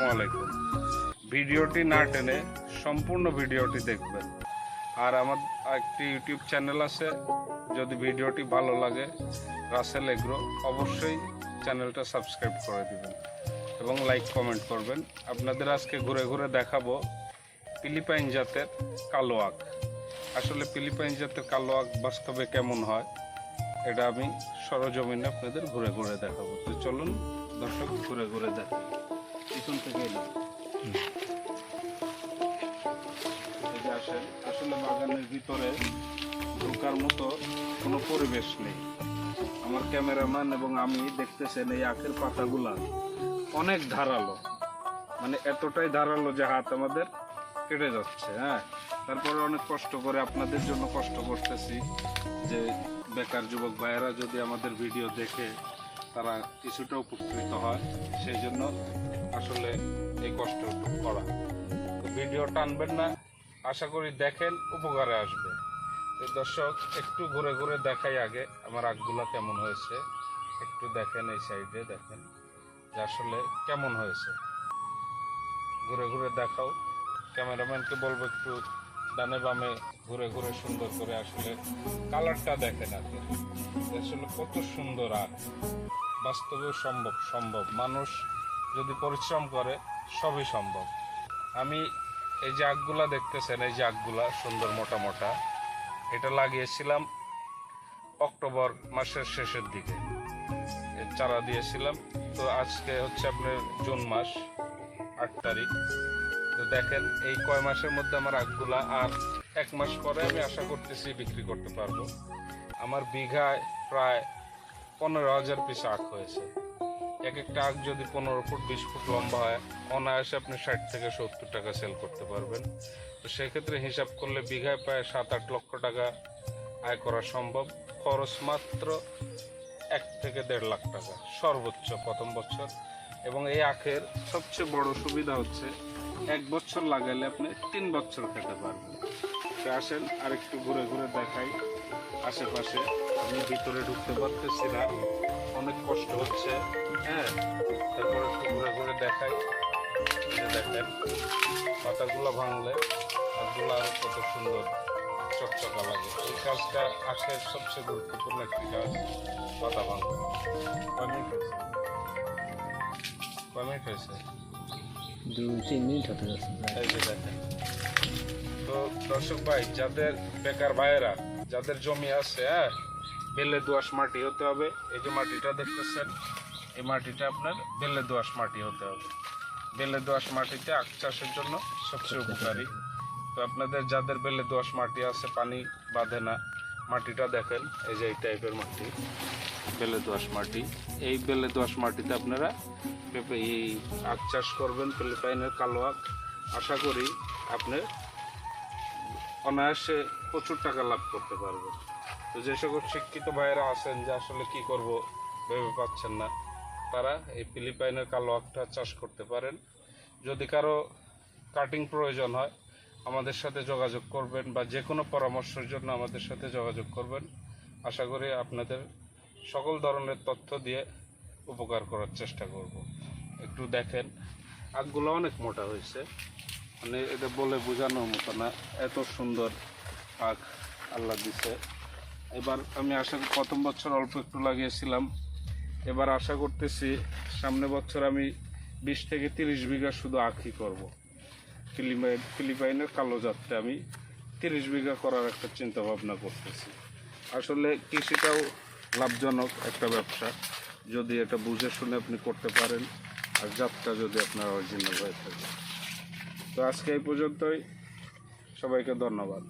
আসসালামু আলাইকুম। ভিডিওটি না টেনে সম্পূর্ণ ভিডিওটি দেখবেন। আর আমার একটি ইউটিউব চ্যানেল আছে, যদি ভিডিওটি ভালো লাগে রাসেল এগ্রো, অবশ্যই চ্যানেলটা সাবস্ক্রাইব করে দিবেন এবং লাইক কমেন্ট করবেন। আপনাদের আজকে ঘুরে ঘুরে দেখাবো ফিলিপাইন জাতের কালো আখ। আসলে ফিলিপাইন জাতের কালো আখ বাস্তবে কেমন হয় এটা আমি সরজমিনে আপনাদের ঘুরে ঘুরে দেখাবো। তো চলুন দর্শক ঘুরে ঘুরে দেখো। পিছন থেকে এলাম, আসলে বাগানের ভিতরে ঢোকার মতো কোনো পরিবেশ নেই। আমার ক্যামেরাম্যান এবং আমি দেখতেছেন এই আখের পাতাগুলা অনেক ধারালো, মানে এতটাই ধারালো যে হাত আমাদের কেটে যাচ্ছে। হ্যাঁ, তারপরে অনেক কষ্ট করে আপনাদের জন্য কষ্ট করতেছি, যে বেকার যুবক ভাইয়েরা যদি আমাদের ভিডিও দেখে তারা কিছুটা উপকৃত হয়, সেই জন্য আসলে এই কষ্ট করা। তো ভিডিও টানবেন না, আশা করি দেখেন, উপকারে আসবে। তো দর্শক একটু ঘুরে ঘুরে দেখাই আগে আমার আখগুলা কেমন হয়েছে, একটু দেখেন। এই সাইডে দেখেন যে আসলে কেমন হয়েছে, ঘুরে ঘুরে দেখাও। ক্যামেরাম্যানকে বলবো একটু ডানে বামে ঘুরে ঘুরে সুন্দর করে আসলে কালারটা দেখেন আগে, আসলে কত সুন্দর আখ। বাস্তবেও সম্ভব, মানুষ যদি পরিশ্রম করে সবই সম্ভব। আমি এই যে আখগুলা দেখতেছেন, এই যে আখগুলা সুন্দর মোটা মোটা, এটা লাগিয়েছিলাম অক্টোবর মাসের শেষের দিকে, চারা দিয়েছিলাম। তো আজকে হচ্ছে আপনার জুন মাস 8 তারিখ। তো দেখেন এই কয় মাসের মধ্যে আমার আখগুলা, আর 1 মাস পরে আমি আশা করতেছি বিক্রি করতে পারবো। আমার বিঘায় প্রায় 15,000 পিস আখ হয়েছে। এক একটা আখ যদি 15 ফুট 20 ফুট লম্বা হয়, অনায়াসে আপনি 60 থেকে 70 টাকা সেল করতে পারবেন। তো সেক্ষেত্রে হিসাব করলে বিঘায় প্রায় 7-8 লক্ষ টাকা আয় করা সম্ভব। খরচ মাত্র 1 থেকে 1.5 লাখ টাকা সর্বোচ্চ প্রথম বছর। এবং এই আখের সবচেয়ে বড় সুবিধা হচ্ছে 1 বছর লাগাইলে আপনি 3 বছর খেতে পারবেন। তো আসেন আর একটু ঘুরে ঘুরে দেখাই আশেপাশে। আমি ভিতরে ঢুকতে পারতেছি না, অনেক কষ্ট হচ্ছে। হ্যাঁ, তারপর একটু ঘুরে ঘুরে দেখাই। দেখেন পাতাগুলো ভাঙলে আখগুলো আরো কত সুন্দর চকচকা লাগে। এই কাজটা আখের সবচেয়ে গুরুত্বপূর্ণ একটি কাজ, পাতা ভাঙলে। কয় মিনিট হয়েছে? 2-3 মিনিট হতে যাচ্ছে। এই যে দেখেন। তো দর্শক ভাই, যাদের বেকার ভাইয়েরা, যাদের জমি আছে, হ্যাঁ, বেলে দোআঁশ মাটি হতে হবে। এই যে মাটিটা দেখতেছেন, এই মাটিটা আপনার বেলে দোআঁশ মাটি হতে হবে। বেলে দোআঁশ মাটিতে আখ চাষের জন্য সবচেয়ে উপকারী। তো আপনাদের যাদের বেলে দোআঁশ মাটি আছে, পানি বাঁধে না, মাটিটা দেখেন, এই যে এই টাইপের মাটি, বেলে দোআঁশ মাটি। এই বেলে দোআঁশ মাটিতে আপনারা এই আখ চাষ করবেন, ফিলিপাইনের কালো আখ। আশা করি আপনি অনায়াসে প্রচুর টাকা লাভ করতে পারবেন। তো যে সকল শিক্ষিত ভাইয়েরা আছেন যে আসলে কি করব ভেবে পাচ্ছেন না, তারা এই ফিলিপাইনের কালো আখটা চাষ করতে পারেন। যদি কারো কাটিং প্রয়োজন হয় আমাদের সাথে যোগাযোগ করবেন, বা যে কোনো পরামর্শের জন্য আমাদের সাথে যোগাযোগ করবেন। আশা করি আপনাদের সকল ধরনের তথ্য দিয়ে উপকার করার চেষ্টা করব। একটু দেখেন আখগুলো অনেক মোটা হয়েছে, মানে এটা বলে বোঝানোর মতো না, এত সুন্দর আখ আল্লাহ দিছে। এবার আমি প্রথম বছর অল্প একটু লাগিয়েছিলাম, এবার আশা করতেছি সামনে বছর আমি 20 থেকে 30 বিঘা শুধু আখই করব। ফিলিপাইনের কালো জাতটা আমি 30 বিঘা করার একটা চিন্তা ভাবনা করতেছি। আসলে কৃষিটাও লাভজনক একটা ব্যবসা, যদি এটা বুঝে শুনে আপনি করতে পারেন, আর জাতটা যদি আপনার অরিজিনাল হয়ে থাকে। তো আজকে এই পর্যন্তই, সবাইকে ধন্যবাদ।